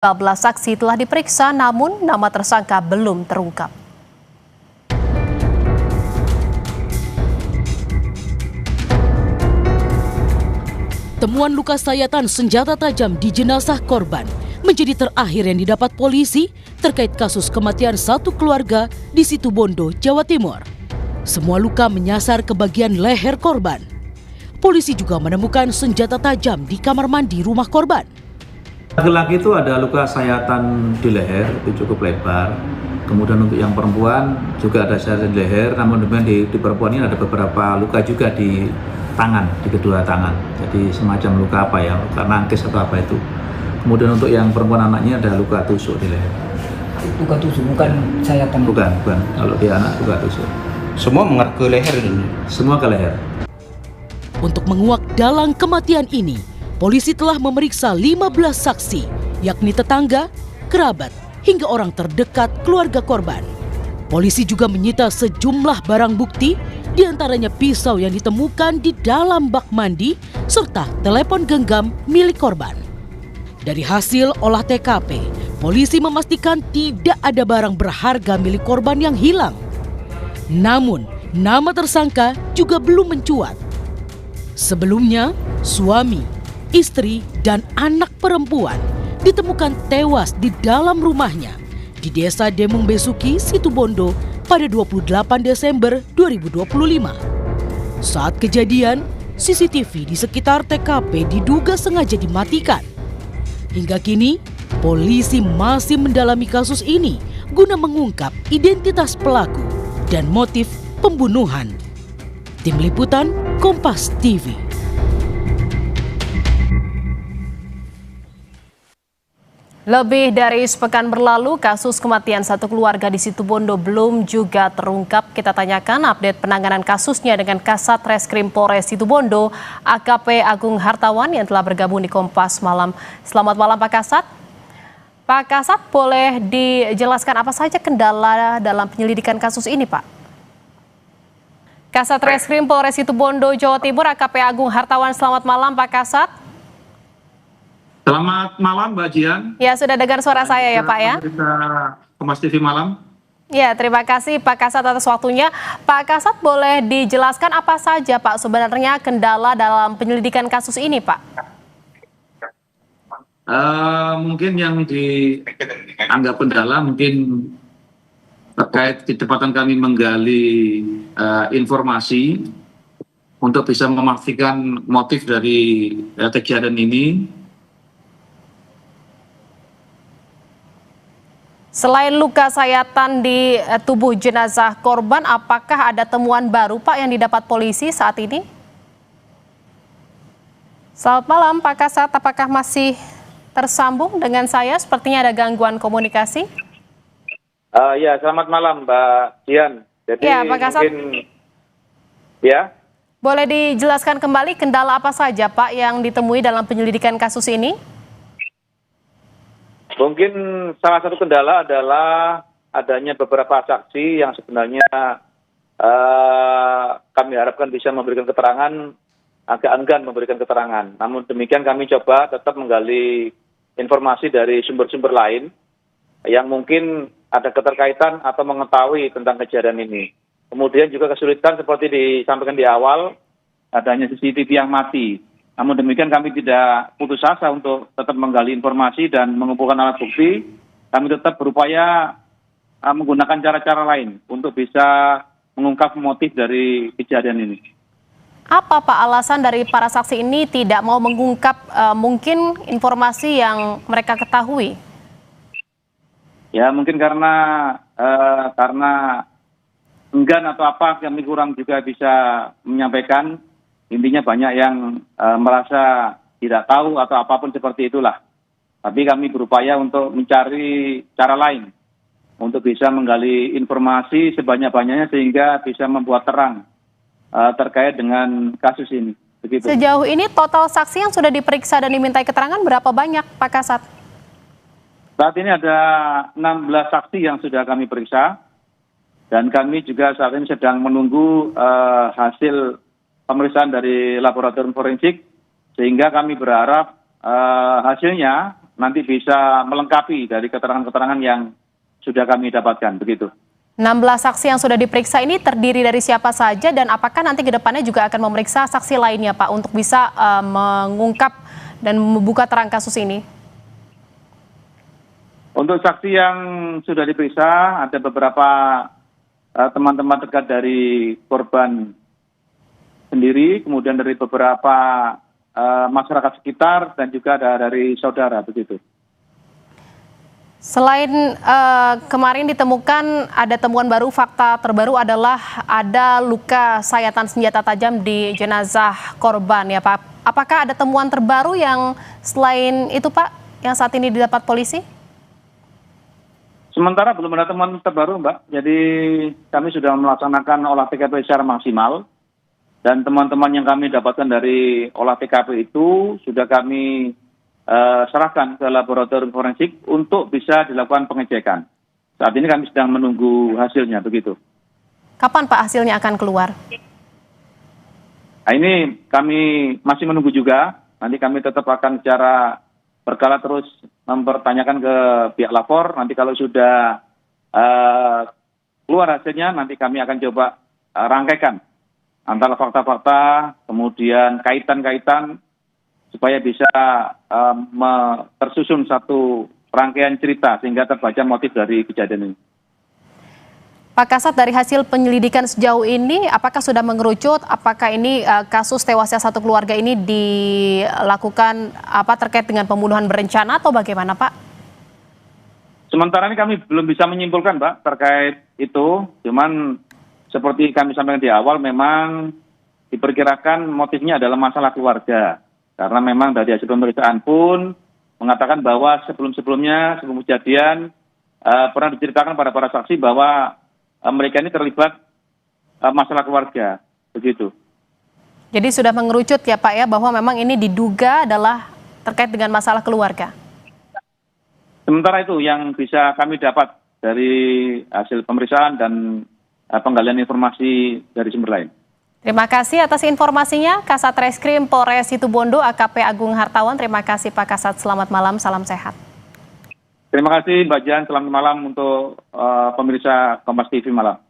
15 saksi telah diperiksa, namun nama tersangka belum terungkap. Temuan luka sayatan senjata tajam di jenazah korban menjadi terakhir yang didapat polisi terkait kasus kematian satu keluarga di Situbondo, Jawa Timur. Semua luka menyasar ke bagian leher korban. Polisi juga menemukan senjata tajam di kamar mandi rumah korban. Laki-laki itu ada luka sayatan di leher, itu cukup lebar. Kemudian untuk yang perempuan juga ada sayatan di leher, namun demikian di perempuan ini ada beberapa luka juga di tangan, di kedua tangan. Jadi semacam luka apa ya, luka nangkis atau apa itu. Kemudian untuk yang perempuan anaknya ada luka tusuk di leher. Luka tusuk, bukan sayatan? Bukan. Kalau di anak luka tusuk. Semua mengarah ke leher ini? Semua ke leher. Untuk menguak dalang kematian ini, polisi telah memeriksa 15 saksi, yakni tetangga, kerabat, hingga orang terdekat keluarga korban. Polisi juga menyita sejumlah barang bukti, diantaranya pisau yang ditemukan di dalam bak mandi, serta telepon genggam milik korban. Dari hasil olah TKP, polisi memastikan tidak ada barang berharga milik korban yang hilang. Namun, nama tersangka juga belum mencuat. Sebelumnya, suami, istri, dan anak perempuan ditemukan tewas di dalam rumahnya di Desa Demung Besuki, Situbondo pada 28 Desember 2025. Saat kejadian, CCTV di sekitar TKP diduga sengaja dimatikan. Hingga kini, polisi masih mendalami kasus ini guna mengungkap identitas pelaku dan motif pembunuhan. Tim Liputan Kompas TV. Lebih dari sepekan berlalu, kasus kematian satu keluarga di Situbondo belum juga terungkap. Kita tanyakan update penanganan kasusnya dengan Kasat Reskrim Polres Situbondo, AKP Agung Hartawan yang telah bergabung di Kompas Malam. Selamat malam Pak Kasat. Pak Kasat, boleh dijelaskan apa saja kendala dalam penyelidikan kasus ini, Pak? Kasat Reskrim Polres Situbondo, Jawa Timur, AKP Agung Hartawan. Selamat malam Pak Kasat. Selamat malam Mbak Jian. Ya, sudah dengar suara saya ya Pak ya? Kita Kompas TV Malam. Ya, terima kasih Pak Kasat atas waktunya. Pak Kasat, boleh dijelaskan apa saja Pak sebenarnya kendala dalam penyelidikan kasus ini Pak? Mungkin yang dianggap kendala mungkin terkait kecepatan kami menggali informasi untuk bisa memastikan motif dari kejadian ini. Selain luka sayatan di tubuh jenazah korban, apakah ada temuan baru Pak yang didapat polisi saat ini? Selamat malam Pak Kasat, apakah masih tersambung dengan saya? Sepertinya ada gangguan komunikasi. Ya, selamat malam Mbak Jian. Jadi ya, Pak Kasat, mungkin, ya. Boleh dijelaskan kembali kendala apa saja Pak yang ditemui dalam penyelidikan kasus ini? Mungkin salah satu kendala adalah adanya beberapa saksi yang sebenarnya kami harapkan bisa memberikan keterangan, agak enggan memberikan keterangan. Namun demikian kami coba tetap menggali informasi dari sumber-sumber lain yang mungkin ada keterkaitan atau mengetahui tentang kejadian ini. Kemudian juga kesulitan seperti disampaikan di awal, adanya CCTV yang mati. Namun demikian kami tidak putus asa untuk tetap menggali informasi dan mengumpulkan alat bukti. Kami tetap berupaya menggunakan cara-cara lain untuk bisa mengungkap motif dari kejadian ini. Apa Pak alasan dari para saksi ini tidak mau mengungkap mungkin informasi yang mereka ketahui? Ya mungkin karena enggan atau apa kami kurang juga bisa menyampaikan. Intinya banyak yang merasa tidak tahu atau apapun seperti itulah. Tapi kami berupaya untuk mencari cara lain untuk bisa menggali informasi sebanyak-banyaknya sehingga bisa membuat terang terkait dengan kasus ini. Begitu. Sejauh ini total saksi yang sudah diperiksa dan dimintai keterangan berapa banyak Pak Kasat? Saat ini ada 16 saksi yang sudah kami periksa dan kami juga saat ini sedang menunggu hasil pemeriksaan dari laboratorium forensik sehingga kami berharap hasilnya nanti bisa melengkapi dari keterangan-keterangan yang sudah kami dapatkan, begitu. 16 saksi yang sudah diperiksa ini terdiri dari siapa saja dan apakah nanti ke depannya juga akan memeriksa saksi lainnya Pak untuk bisa mengungkap dan membuka terang kasus ini? Untuk saksi yang sudah diperiksa, ada beberapa teman-teman dekat dari korban sendiri, kemudian dari beberapa masyarakat sekitar, dan juga ada dari saudara, begitu. Selain kemarin ditemukan ada temuan baru, fakta terbaru adalah ada luka sayatan senjata tajam di jenazah korban ya Pak. Apakah ada temuan terbaru yang selain itu Pak, yang saat ini didapat polisi? Sementara belum ada temuan terbaru, Mbak. Jadi kami sudah melaksanakan olah TKP secara maksimal. Dan teman-teman yang kami dapatkan dari olah TKP itu sudah kami serahkan ke laboratorium forensik untuk bisa dilakukan pengecekan. Saat ini kami sedang menunggu hasilnya, begitu. Kapan Pak hasilnya akan keluar? Nah, ini kami masih menunggu juga. Nanti kami tetap akan secara berkala terus mempertanyakan ke pihak lapor. Nanti kalau sudah keluar hasilnya, nanti kami akan coba rangkaikan antara fakta-fakta, kemudian kaitan-kaitan, supaya bisa tersusun satu rangkaian cerita sehingga terbaca motif dari kejadian ini. Pak Kasat, dari hasil penyelidikan sejauh ini, apakah sudah mengerucut, apakah ini kasus tewasnya satu keluarga ini dilakukan terkait dengan pembunuhan berencana atau bagaimana Pak? Sementara ini kami belum bisa menyimpulkan Mbak terkait itu, cuman seperti kami sampaikan di awal, memang diperkirakan motifnya adalah masalah keluarga. Karena memang dari hasil pemeriksaan pun mengatakan bahwa sebelum-sebelumnya, sebelum kejadian, pernah diceritakan pada para saksi bahwa mereka ini terlibat masalah keluarga, begitu. Jadi sudah mengerucut ya Pak ya, bahwa memang ini diduga adalah terkait dengan masalah keluarga? Sementara itu yang bisa kami dapat dari hasil pemeriksaan dan penggalian informasi dari sumber lain. Terima kasih atas informasinya, Kasat Reskrim Polres Situbondo AKP Agung Hartawan. Terima kasih Pak Kasat, selamat malam, salam sehat. Terima kasih Mbak Jan, selamat malam untuk pemirsa Kompas TV malam.